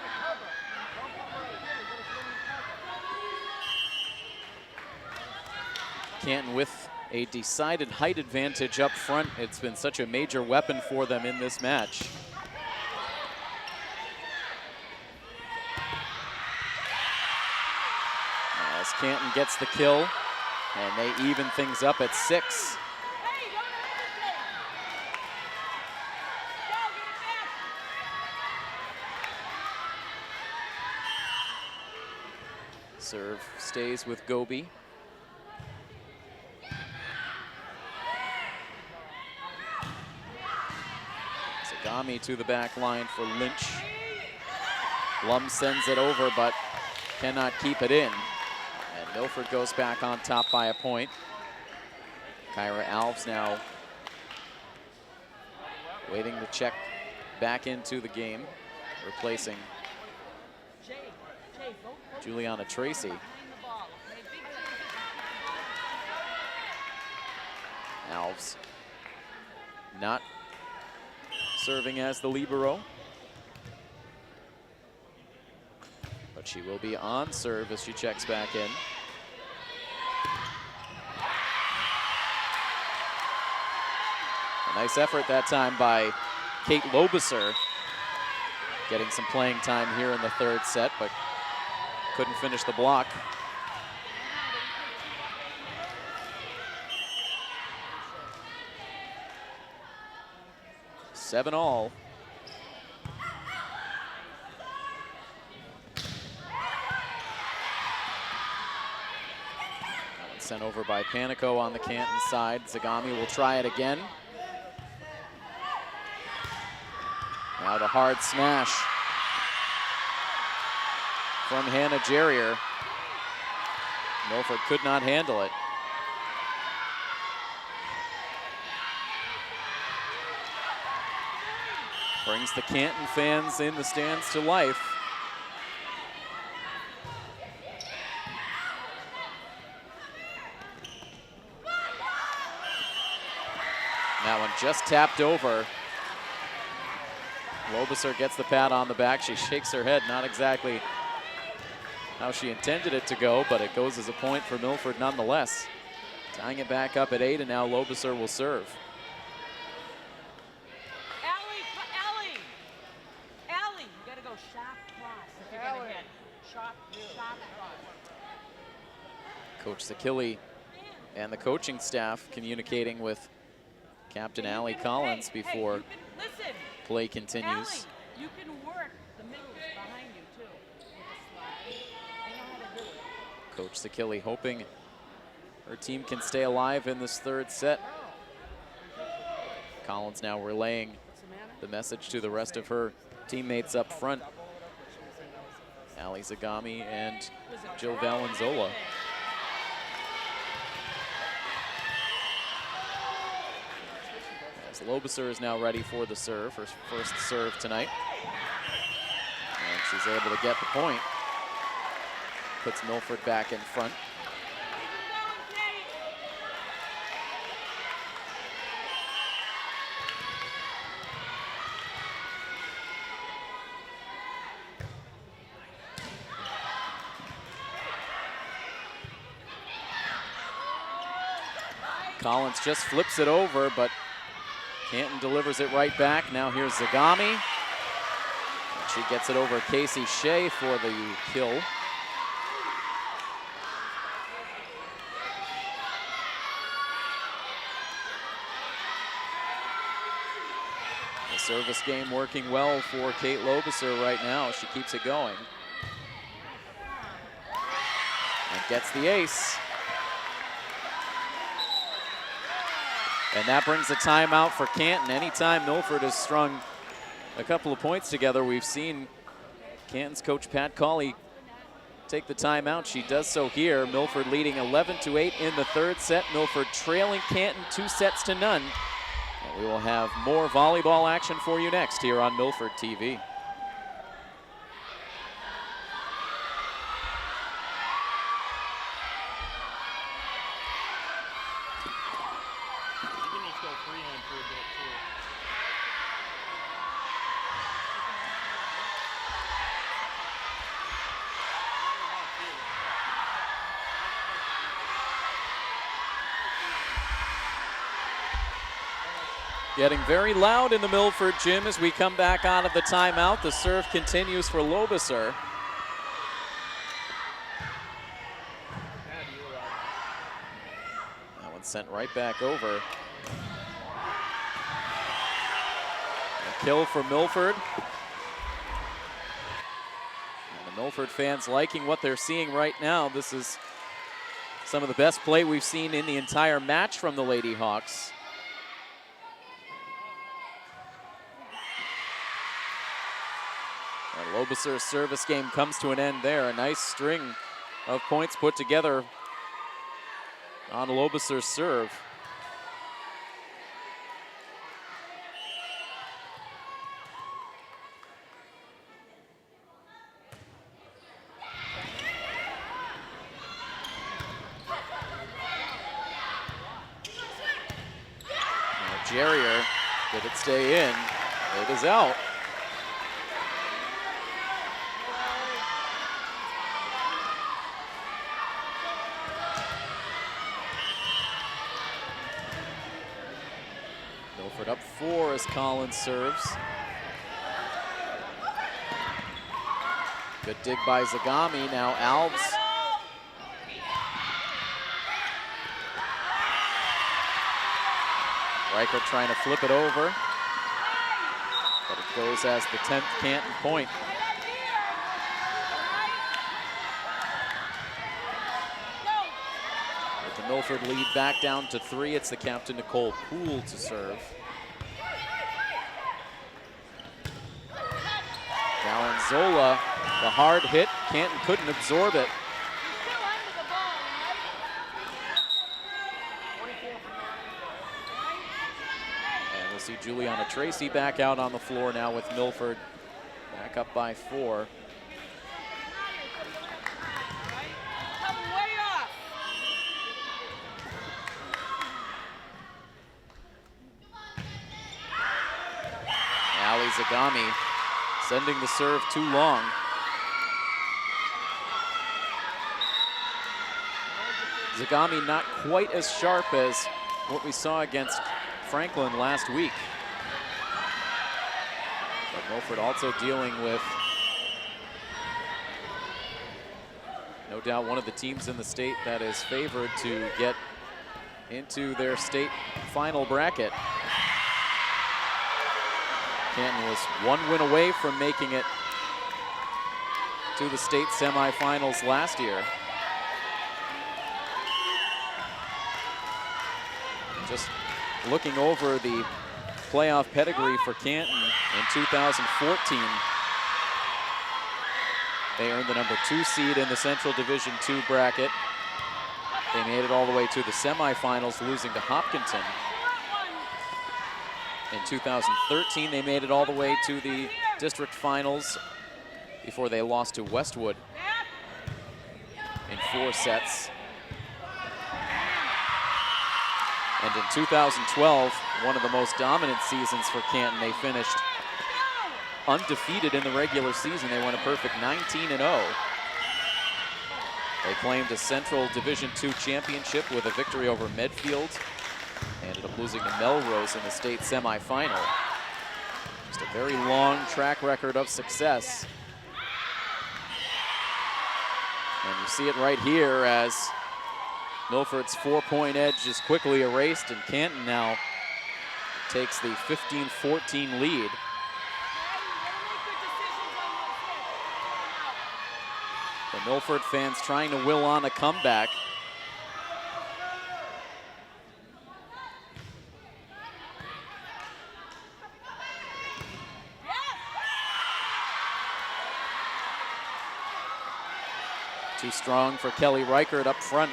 Canton with a decided height advantage up front. It's been such a major weapon for them in this match. As Canton gets the kill, and they even things up at 6. Serve stays with Goby. Zagami to the back line for Lynch. Lum sends it over, but cannot keep it in. And Milford goes back on top by a point. Kyra Alves now waiting to check back into the game, replacing Juliana Tracy. Alves not serving as the libero, but she will be on serve as she checks back in. A nice effort that time by Kate Lobiser, getting some playing time here in the third set, but couldn't finish the block. Seven all. Sent over by Panico on the Canton side. Zagami will try it again. Now the hard smash from Hannah Jerrier. Milford could not handle it. Brings the Canton fans in the stands to life. That one just tapped over. Lobesar gets the pat on the back. She shakes her head, not exactly how she intended it to go, but it goes as a point for Milford nonetheless. Tying it back up at 8, and now Lobesar will serve. Allie, you gotta go sharp cross if you're gonna hit. Sharp cross. Coach Zakili and the coaching staff communicating with Captain Allie Collins before play continues. Allie, you can work the middles behind you too with a slide. They know how to do it. Coach Zakili hoping her team can stay alive in this third set. Collins now relaying the message to the rest of her teammates up front. Ali Zagami and Jill Valenzola. As Lobesar is now ready for the serve, her first serve tonight. And she's able to get the point. Puts Milford back in front. Collins just flips it over, but Canton delivers it right back. Now here's Zagami. She gets it over Casey Shea for the kill. The service game working well for Kate Lobesar right now. She keeps it going. And gets the ace. And that brings a timeout for Canton. Anytime Milford has strung a couple of points together, we've seen Canton's coach Pat Cawley take the timeout. She does so here. Milford leading 11-8 in the third set. Milford trailing Canton 2-0. And we will have more volleyball action for you next here on Milford TV. Getting very loud in the Milford gym as we come back out of the timeout. The serve continues for Lobesar. That one sent right back over. A kill for Milford. And the Milford fans liking what they're seeing right now. This is some of the best play we've seen in the entire match from the Lady Hawks. Lobesar's service game comes to an end there. A nice string of points put together on Lobesar's serve. Now Jerrier, did it stay in? It is out. Up 4 as Collins serves. Good dig by Zagami. Now Alves. Reichert trying to flip it over, but it goes as the 10th Canton point. With the Milford lead back down to 3, it's the captain Nicole Poole to serve. Valenzola, the hard hit, Canton couldn't absorb it. And see Juliana Tracy back out on the floor now with Milford back up by 4. Come way off. Ali Zagami sending the serve too long. Zagami not quite as sharp as what we saw against Franklin last week. But Milford also dealing with, no doubt, one of the teams in the state that is favored to get into their state final bracket. Canton was 1 win away from making it to the state semifinals last year. Just looking over the playoff pedigree for Canton in 2014, they earned the number 2 seed in the Central Division II bracket. They made it all the way to the semifinals, losing to Hopkinton. In 2013, they made it all the way to the district finals before they lost to Westwood in 4 sets. And in 2012, one of the most dominant seasons for Canton, they finished undefeated in the regular season. They won a perfect 19-0. They claimed a Central Division II championship with a victory over Medfield. They ended up losing to Melrose in the state semifinal. Just a very long track record of success. And you see it right here as Milford's 4-point edge is quickly erased, and Canton now takes the 15-14 lead. The Milford fans trying to will on a comeback. Too strong for Kelly Reichert up front.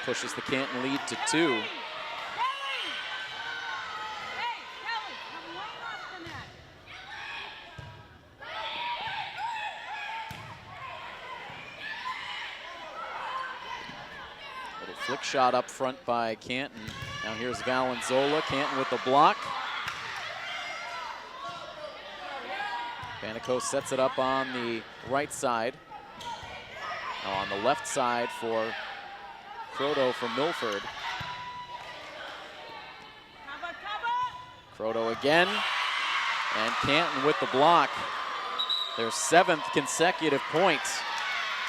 Pushes the Canton lead to 2. Little flick shot up front by Canton. Now here's Valenzola. Canton with the block. Panico sets it up on the right side. Now on the left side for Croto from Milford. Croto again, and Canton with the block. Their 7th consecutive point,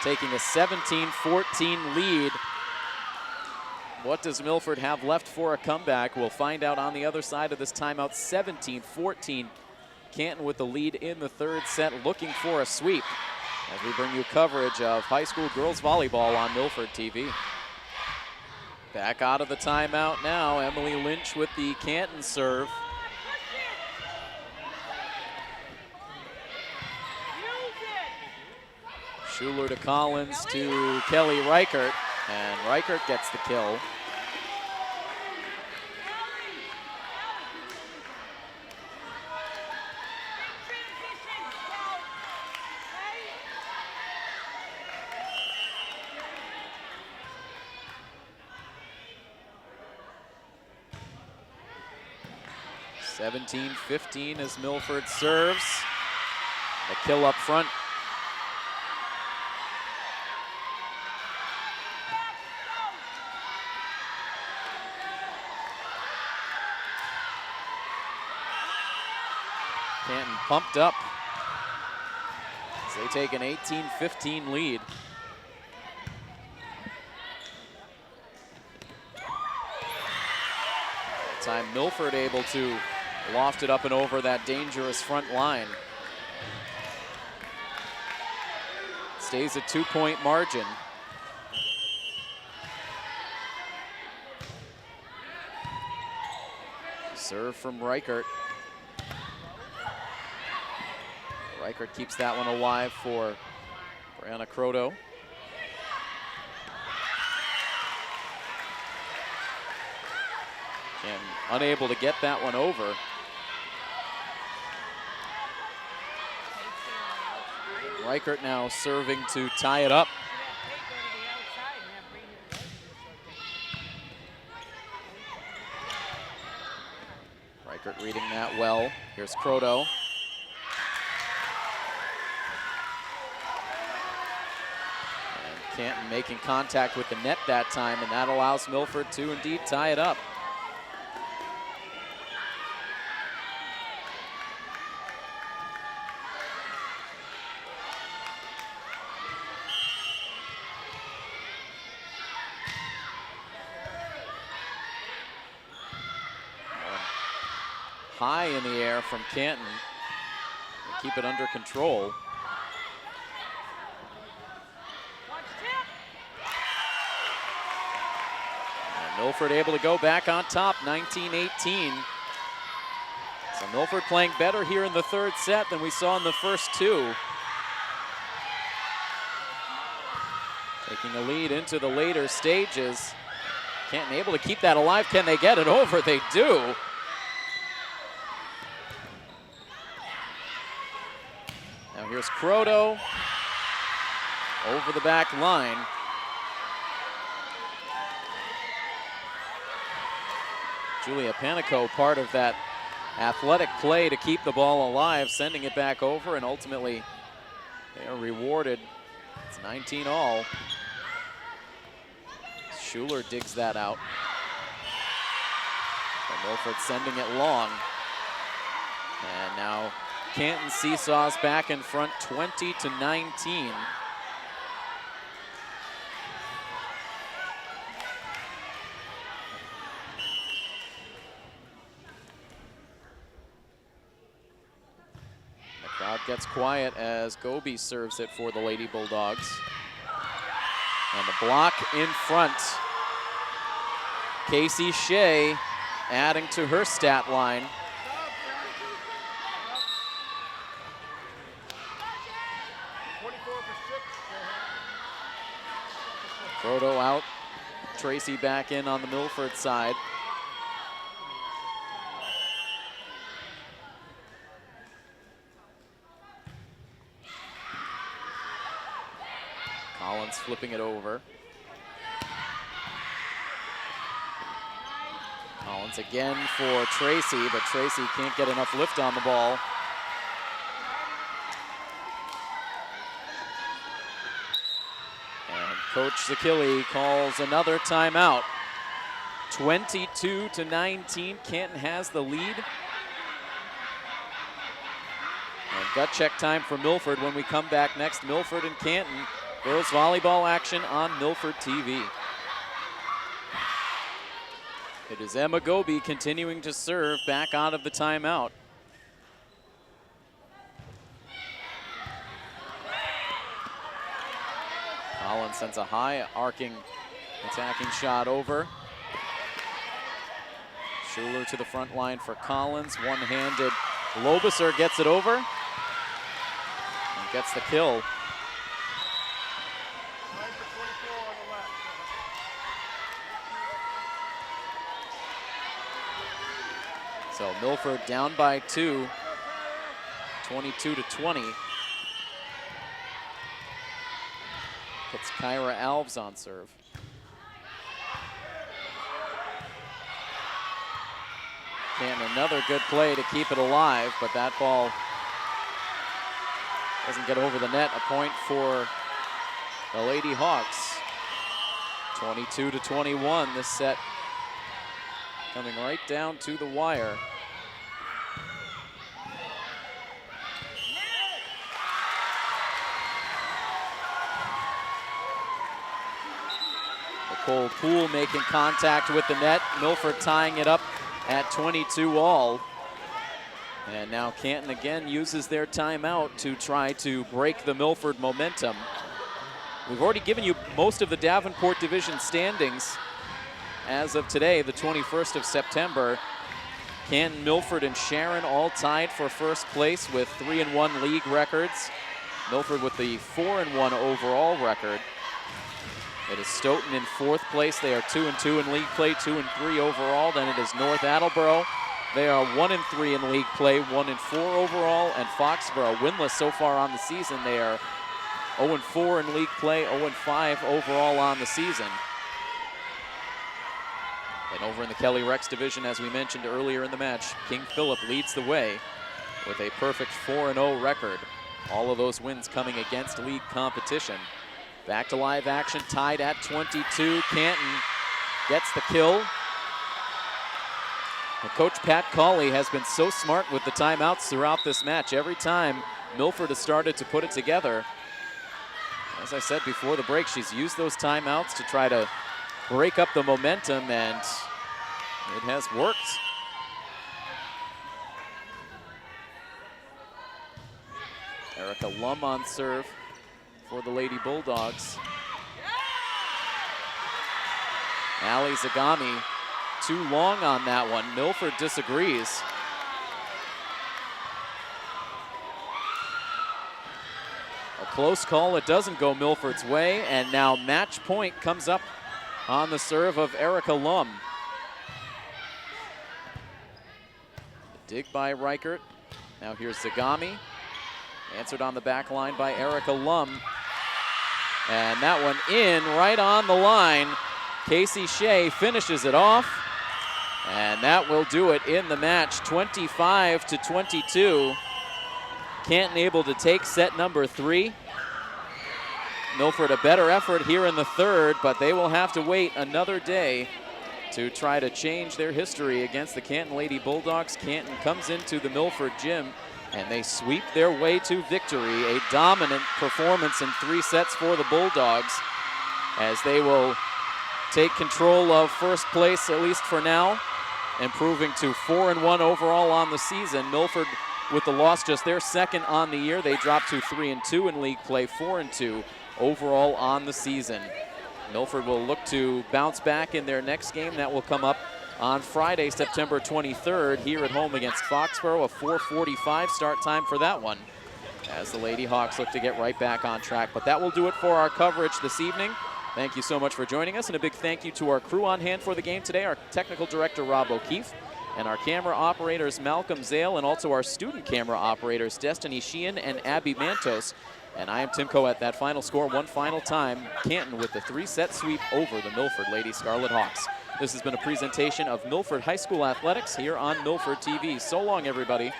taking a 17-14 lead. What does Milford have left for a comeback? We'll find out on the other side of this timeout. 17-14, Canton with the lead in the 3rd set, looking for a sweep as we bring you coverage of high school girls volleyball on Milford TV. Back out of the timeout now, Emily Lynch with the Canton serve. Schuler to Collins to Kelly Reichert, and Reichert gets the kill. Seventeen 15 as Milford serves. A kill up front. Canton pumped up as they take an 18-15 lead. That time Milford able to loft it up and over that dangerous front line. Stays a 2-point margin. Serve from Reichert. Reichert keeps that one alive for Brianna Croto. And unable to get that one over. Reichert now serving to tie it up. Reichert reading that well. Here's Kroto. And Canton making contact with the net that time, and that allows Milford to indeed tie it up. High in the air from Canton. They keep it under control. And Milford able to go back on top, 19-18. So Milford playing better here in the third set than we saw in the first two. Taking a lead into the later stages. Canton able to keep that alive. Can they get it over? They do. Now here's Kroto over the back line. Julia Panico, part of that athletic play to keep the ball alive, sending it back over, and ultimately they are rewarded. It's 19 all. Schuler digs that out. And Milford sending it long. And now Canton seesaws back in front, 20-19. The crowd gets quiet as Goby serves it for the Lady Bulldogs. And the block in front. Casey Shea adding to her stat line. Kroto out, Tracy back in on the Milford side. Collins flipping it over. Collins again for Tracy, but Tracy can't get enough lift on the ball. Coach Zakili calls another timeout. 22-19, Canton has the lead. And gut check time for Milford when we come back next. Milford and Canton, girls volleyball action on Milford TV. It is Emma Goby continuing to serve back out of the timeout. Collins sends a high arcing attacking shot over. Schuler to the front line for Collins. One-handed Lobiser gets it over and gets the kill. So Milford down by 2, 22-20. Puts Kyra Alves on serve. Canton, another good play to keep it alive, but that ball doesn't get over the net. A point for the Lady Hawks. 22-21, this set coming right down to the wire. Nicole Poole making contact with the net. Milford tying it up at 22 all. And now Canton again uses their timeout to try to break the Milford momentum. We've already given you most of the Davenport Division standings as of today, the 21st of September. Canton, Milford, and Sharon all tied for first place with 3-1 league records. Milford with the 4-1 overall record. It is Stoughton in fourth place. They are 2-2 in league play, 2-3 overall. Then it is North Attleboro They are 1-3 in league play, 1-4 overall, and Foxborough winless so far on the season. They are 0-4 in league play, 0-5 overall on the season. And over in the Kelly Rex division, as we mentioned earlier in the match, King Philip leads the way with a perfect 4-0 record. All of those wins coming against league competition. Back to live action, tied at 22. Canton gets the kill. And Coach Pat Cawley has been so smart with the timeouts throughout this match. Every time Milford has started to put it together, as I said before the break, she's used those timeouts to try to break up the momentum, and it has worked. Erica Lum on serve for the Lady Bulldogs. Allie Zagami too long on that one. Milford disagrees. A close call. It doesn't go Milford's way, and now match point comes up on the serve of Erica Lum. Dig by Reichert. Now here's Zagami. Answered on the back line by Erica Lum. And that one in right on the line. Casey Shea finishes it off. And that will do it in the match, 25-22. Canton able to take set number 3. Milford a better effort here in the third, but they will have to wait another day to try to change their history against the Canton Lady Bulldogs. Canton comes into the Milford gym and they sweep their way to victory. A dominant performance in 3 sets for the Bulldogs, as they will take control of first place, at least for now, improving to 4-1 overall on the season. Milford, with the loss, just their second on the year. They drop to 3-2 in league play, 4-2 overall on the season. Milford will look to bounce back in their next game. That will come up on Friday, September 23rd, here at home against Foxborough. A 4:45 start time for that one, as the Lady Hawks look to get right back on track. But that will do it for our coverage this evening. Thank you so much for joining us, and a big thank you to our crew on hand for the game today, our technical director, Rob O'Keefe, and our camera operators, Malcolm Zale, and also our student camera operators, Destiny Sheehan and Abby Mantos. And I am Tim Coet. That final score, one final time, Canton with the 3-set sweep over the Milford Lady Scarlet Hawks. This has been a presentation of Milford High School Athletics here on Milford TV. So long, everybody.